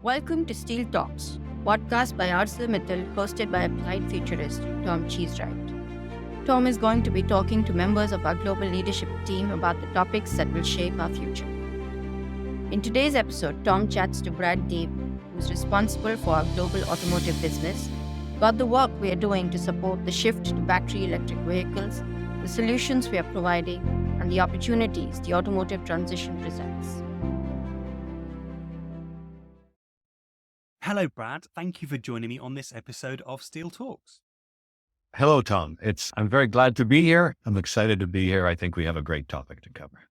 Welcome to Steel Talks, podcast by ArcelorMittal hosted by applied futurist Tom Cheesewright. Tom is going to be talking to members of our global leadership team about the topics that will shape our future. In today's episode, Tom chats to Brad Davey, who's responsible for our global automotive business, about the work we are doing to support the shift to battery electric vehicles, the solutions we are providing, and the opportunities the automotive transition presents. Hello, Brad. Thank you for joining me on this episode of Steel Talks. Hello, Tom. I'm very glad to be here. I'm excited to be here. I think we have a great topic to cover.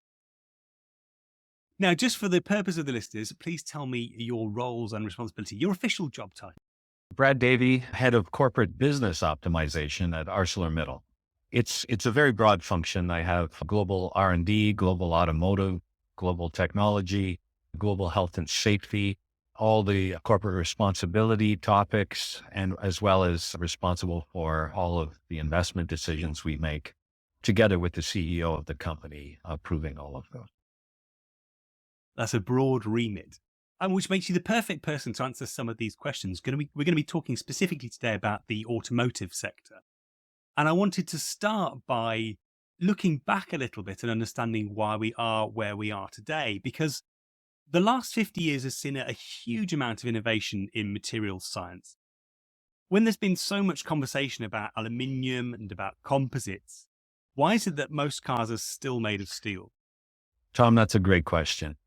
Now, just for the purpose of the listeners, please tell me your roles and responsibility, your official job title. Brad Davey, head of corporate business optimization at ArcelorMittal. It's a very broad function. I have global R&D, global automotive, global technology, global health and safety, all the corporate responsibility topics, and as well as responsible for all of the investment decisions we make together with the CEO of the company, approving all of those. That's a broad remit, and which makes you the perfect person to answer some of these questions. We're going to be talking specifically today about the automotive sector. And I wanted to start by looking back a little bit and understanding why we are where we are today, because the last 50 years has seen a huge amount of innovation in materials science. When there's been so much conversation about aluminium and about composites, why is it that most cars are still made of steel? Tom, that's a great question.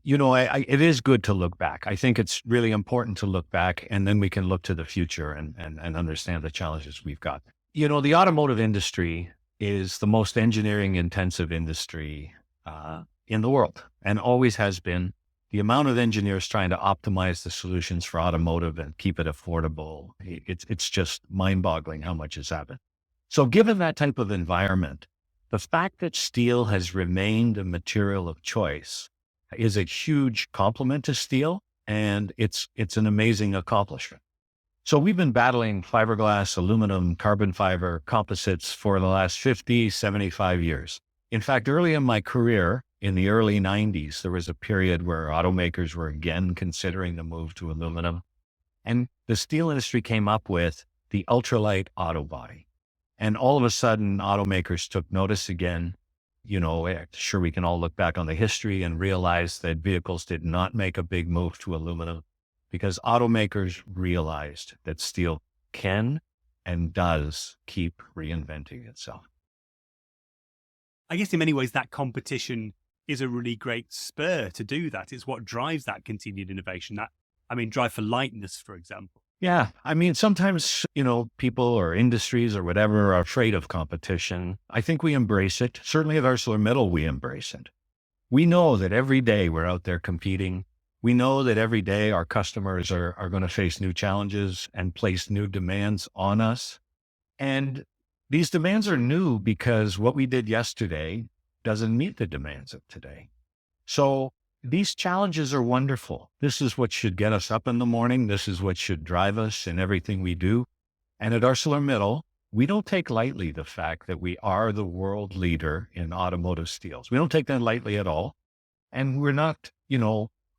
You know, it is good to look back. I think it's really important to look back, and then we can look to the future and understand the challenges we've got. You know, the automotive industry is the most engineering intensive industry in the world, and always has been. The amount of engineers trying to optimize the solutions for automotive and keep it affordable, it's just mind-boggling how much has happened. So given that type of environment, the fact that steel has remained a material of choice is a huge compliment to steel, and it's an amazing accomplishment. So we've been battling fiberglass, aluminum, carbon fiber, composites for the last 50, 75 years. In fact, early in my career, in the early 90s, there was a period where automakers were again considering the move to aluminum. And the steel industry came up with the ultralight auto body. And all of a sudden, automakers took notice again. You know, sure, we can all look back on the history and realize that vehicles did not make a big move to aluminum because automakers realized that steel can and does keep reinventing itself. I guess in many ways that competition is a really great spur to do that. It's what drives that continued innovation. Drive for lightness, for example. Yeah. I mean, sometimes, you know, people or industries or whatever are afraid of competition. I think we embrace it. Certainly at ArcelorMittal, we embrace it. We know that every day we're out there competing. We know that every day our customers are going to face new challenges and place new demands on us. And these demands are new because what we did yesterday doesn't meet the demands of today. So these challenges are wonderful. This is what should get us up in the morning. This is what should drive us in everything we do. And at ArcelorMittal, we don't take lightly the fact that we are the world leader in automotive steels. We don't take that lightly at all. And we're not,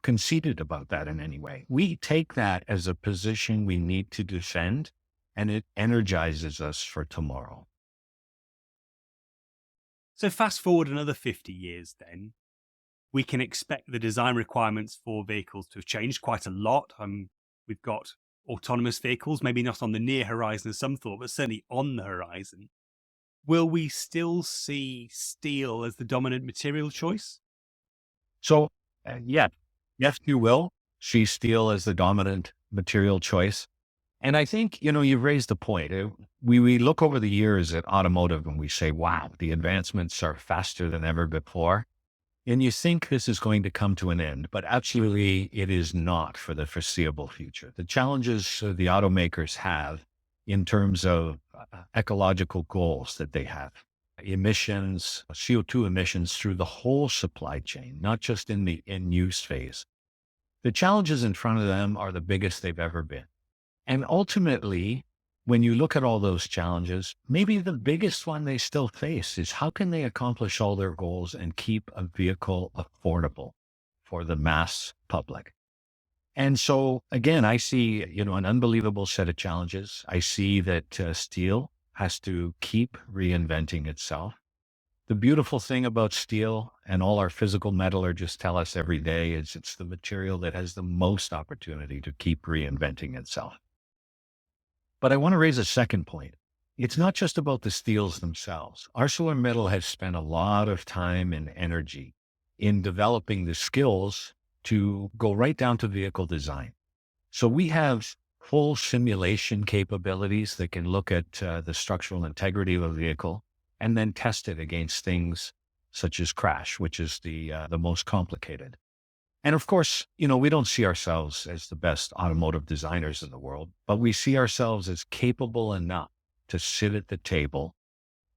conceited about that in any way. We take that as a position we need to defend, and it energizes us for tomorrow. So fast forward another 50 years then, we can expect the design requirements for vehicles to have changed quite a lot. We've got autonomous vehicles, maybe not on the near horizon as some thought, but certainly on the horizon. Will we still see steel as the dominant material choice? So, yes, you will see steel as the dominant material choice. And I think, you've raised the point. We look over the years at automotive and we say, wow, the advancements are faster than ever before. And you think this is going to come to an end, but actually it is not for the foreseeable future. The challenges the automakers have in terms of ecological goals that they have, emissions, CO2 emissions through the whole supply chain, not just in the in-use phase. The challenges in front of them are the biggest they've ever been. And ultimately, when you look at all those challenges, maybe the biggest one they still face is how can they accomplish all their goals and keep a vehicle affordable for the mass public? And so again, I see, an unbelievable set of challenges. I see that steel has to keep reinventing itself. The beautiful thing about steel, and all our physical metallurgists tell us every day, is it's the material that has the most opportunity to keep reinventing itself. But I want to raise a second point. It's not just about the steels themselves. ArcelorMittal has spent a lot of time and energy in developing the skills to go right down to vehicle design. So we have full simulation capabilities that can look at the structural integrity of a vehicle and then test it against things such as crash, which is the most complicated. And of course, we don't see ourselves as the best automotive designers in the world, but we see ourselves as capable enough to sit at the table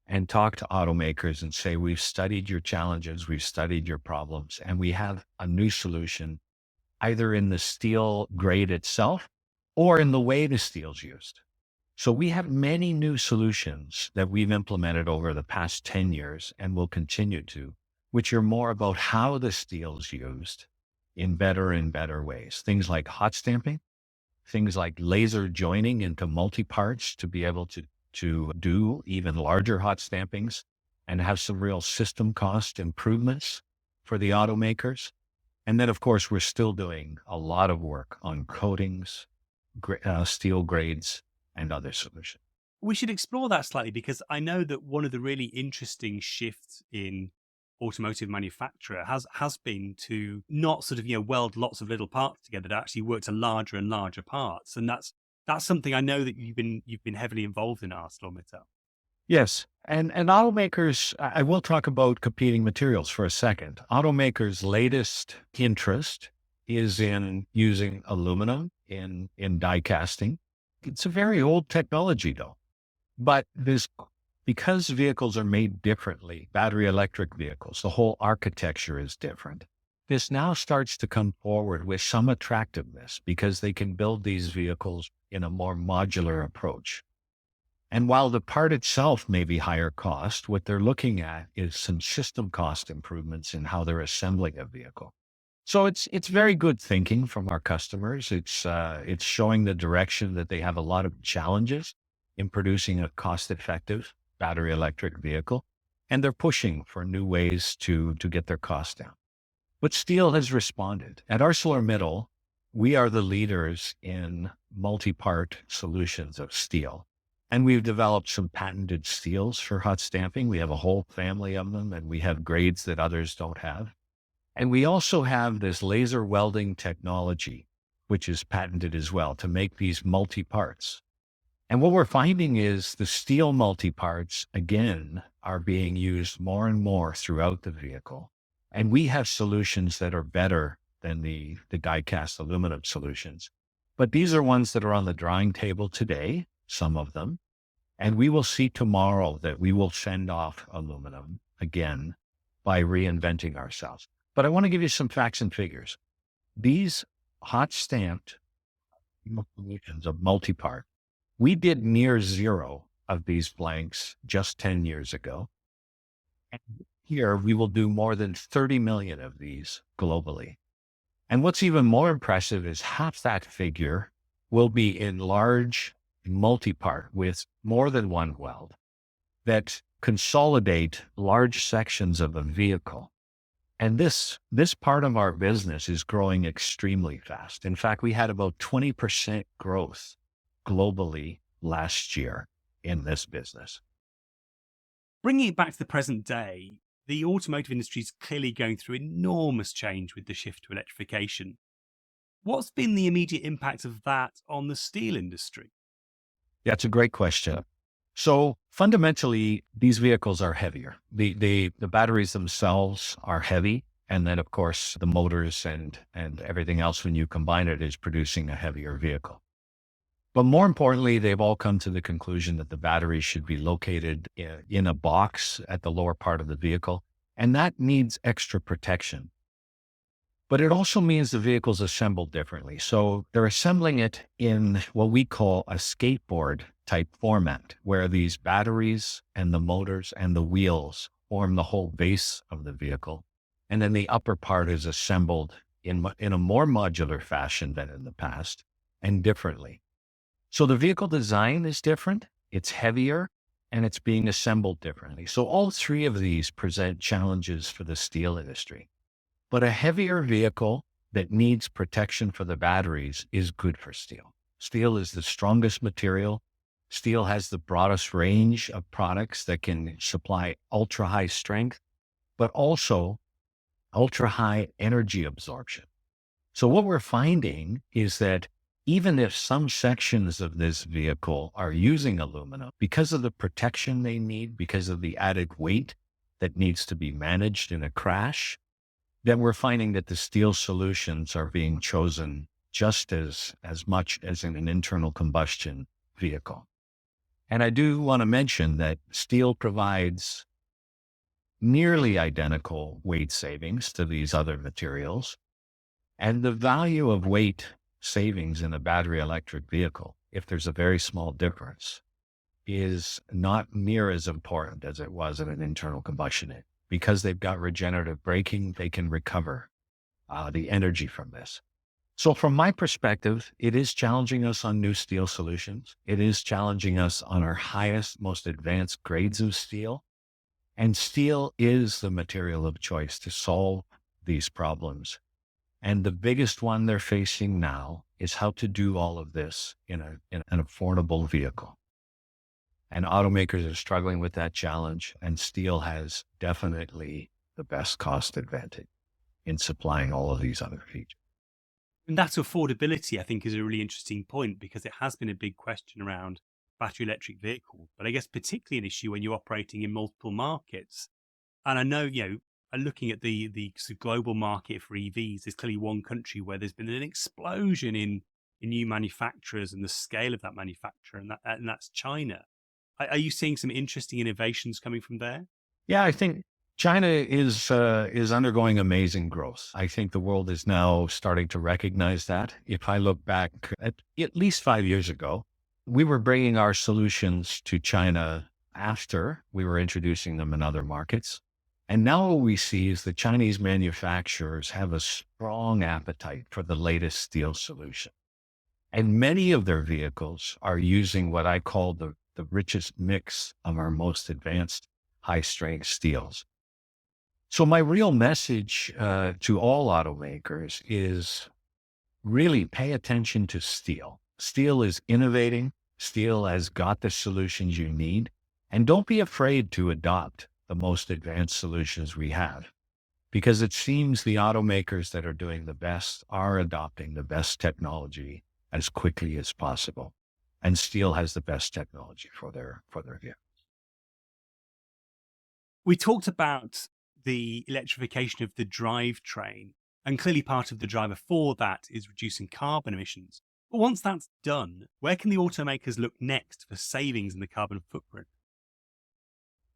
and talk to automakers and say, we've studied your challenges, we've studied your problems, and we have a new solution, either in the steel grade itself or in the way the steel's used. So we have many new solutions that we've implemented over the past 10 years and will continue to, which are more about how the steel is used in better and better ways. Things like hot stamping, things like laser joining into multi-parts to be able to do even larger hot stampings and have some real system cost improvements for the automakers. And then, of course, we're still doing a lot of work on coatings, steel grades, and other solutions. We should explore that slightly, because I know that one of the really interesting shifts in automotive manufacturer has been to not sort of weld lots of little parts together, to actually work to larger and larger parts, and that's something I know that you've been heavily involved in, ArcelorMittal. Yes. And automakers, I will talk about competing materials for a second. Automakers' latest interest is in using aluminum in die casting. It's a very old technology though, but because vehicles are made differently, battery electric vehicles, the whole architecture is different. This now starts to come forward with some attractiveness because they can build these vehicles in a more modular approach. And while the part itself may be higher cost, what they're looking at is some system cost improvements in how they're assembling a vehicle. So it's very good thinking from our customers. It's showing the direction that they have a lot of challenges in producing a cost-effective battery electric vehicle, and they're pushing for new ways to get their costs down. But steel has responded. At ArcelorMittal, we are the leaders in multi-part solutions of steel. And we've developed some patented steels for hot stamping. We have a whole family of them, and we have grades that others don't have. And we also have this laser welding technology, which is patented as well, to make these multi-parts. And what we're finding is the steel multi-parts, again, are being used more and more throughout the vehicle. And we have solutions that are better than the die-cast aluminum solutions. But these are ones that are on the drawing table today, some of them. And we will see tomorrow that we will fend off aluminum again by reinventing ourselves. But I want to give you some facts and figures. These hot stamped solutions of multi-part, we did near zero of these blanks just 10 years ago. And here we will do more than 30 million of these globally. And what's even more impressive is half that figure will be in large multi-part with more than one weld that consolidate large sections of a vehicle. And this part of our business is growing extremely fast. In fact, we had about 20% growth globally last year in this business. Bringing it back to the present day, the automotive industry is clearly going through enormous change with the shift to electrification. What's been the immediate impact of that on the steel industry? Yeah, it's a great question. So fundamentally, these vehicles are heavier. The batteries themselves are heavy. And then, of course, the motors and everything else, when you combine it, is producing a heavier vehicle. But more importantly, they've all come to the conclusion that the battery should be located in a box at the lower part of the vehicle. And that needs extra protection. But it also means the vehicle's assembled differently. So they're assembling it in what we call a skateboard type format, where these batteries and the motors and the wheels form the whole base of the vehicle. And then the upper part is assembled in a more modular fashion than in the past and differently. So the vehicle design is different, it's heavier, and it's being assembled differently. So all three of these present challenges for the steel industry. But a heavier vehicle that needs protection for the batteries is good for steel. Steel is the strongest material. Steel has the broadest range of products that can supply ultra high strength, but also ultra high energy absorption. So what we're finding is that even if some sections of this vehicle are using aluminum, because of the protection they need, because of the added weight that needs to be managed in a crash, then we're finding that the steel solutions are being chosen just as much as in an internal combustion vehicle. And I do want to mention that steel provides nearly identical weight savings to these other materials. And the value of weight savings in a battery electric vehicle, if there's a very small difference, is not near as important as it was in an internal combustion engine. Because they've got regenerative braking, they can recover the energy from this. So from my perspective, it is challenging us on new steel solutions. It is challenging us on our highest, most advanced grades of steel. And steel is the material of choice to solve these problems. And the biggest one they're facing now is how to do all of this in an affordable vehicle. And automakers are struggling with that challenge, and steel has definitely the best cost advantage in supplying all of these other features. And that affordability, I think, is a really interesting point because it has been a big question around battery electric vehicles, but I guess particularly an issue when you're operating in multiple markets. And I know, looking at the sort of global market for EVs, there's clearly one country where there's been an explosion in new manufacturers and the scale of that manufacturer, and that's China. Are you seeing some interesting innovations coming from there? Yeah, I think China is undergoing amazing growth. I think the world is now starting to recognize that. If I look back at least 5 years ago, we were bringing our solutions to China after we were introducing them in other markets. And now what we see is the Chinese manufacturers have a strong appetite for the latest steel solution. And many of their vehicles are using what I call the richest mix of our most advanced high strength steels. So my real message to all automakers is really pay attention to steel. Steel is innovating. Steel has got the solutions you need. And don't be afraid to adopt the most advanced solutions we have, because it seems the automakers that are doing the best are adopting the best technology as quickly as possible. And steel has the best technology for their vehicles. We talked about the electrification of the drivetrain, and clearly part of the driver for that is reducing carbon emissions. But once that's done, where can the automakers look next for savings in the carbon footprint?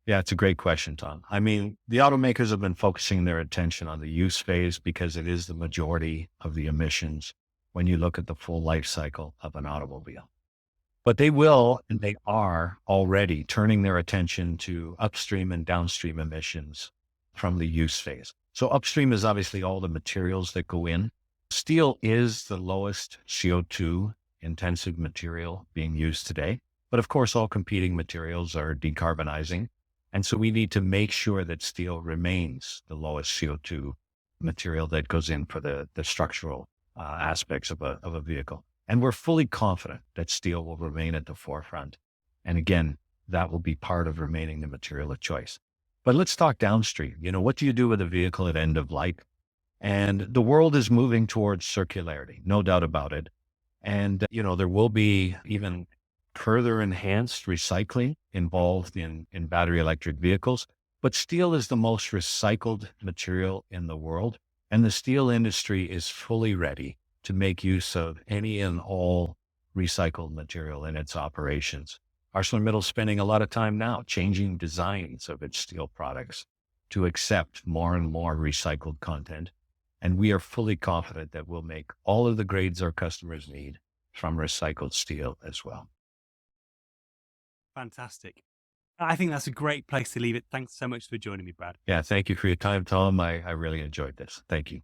Yeah, it's a great question, Tom. I mean, the automakers have been focusing their attention on the use phase because it is the majority of the emissions when you look at the full life cycle of an automobile. But they will, and they are already turning their attention to upstream and downstream emissions from the use phase. So upstream is obviously all the materials that go in. Steel is the lowest CO2 intensive material being used today. But of course, all competing materials are decarbonizing. And so we need to make sure that steel remains the lowest CO2 material that goes in for the structural aspects of a vehicle. And we're fully confident that steel will remain at the forefront. And again, that will be part of remaining the material of choice. But let's talk downstream. What do you do with a vehicle at end of life? And the world is moving towards circularity, no doubt about it. And, there will be even further enhanced recycling involved in battery electric vehicles. But steel is the most recycled material in the world. And the steel industry is fully ready to make use of any and all recycled material in its operations. ArcelorMittal is spending a lot of time now changing designs of its steel products to accept more and more recycled content. And we are fully confident that we'll make all of the grades our customers need from recycled steel as well. Fantastic. I think that's a great place to leave it. Thanks so much for joining me, Brad. Yeah, thank you for your time, Tom. I really enjoyed this. Thank you.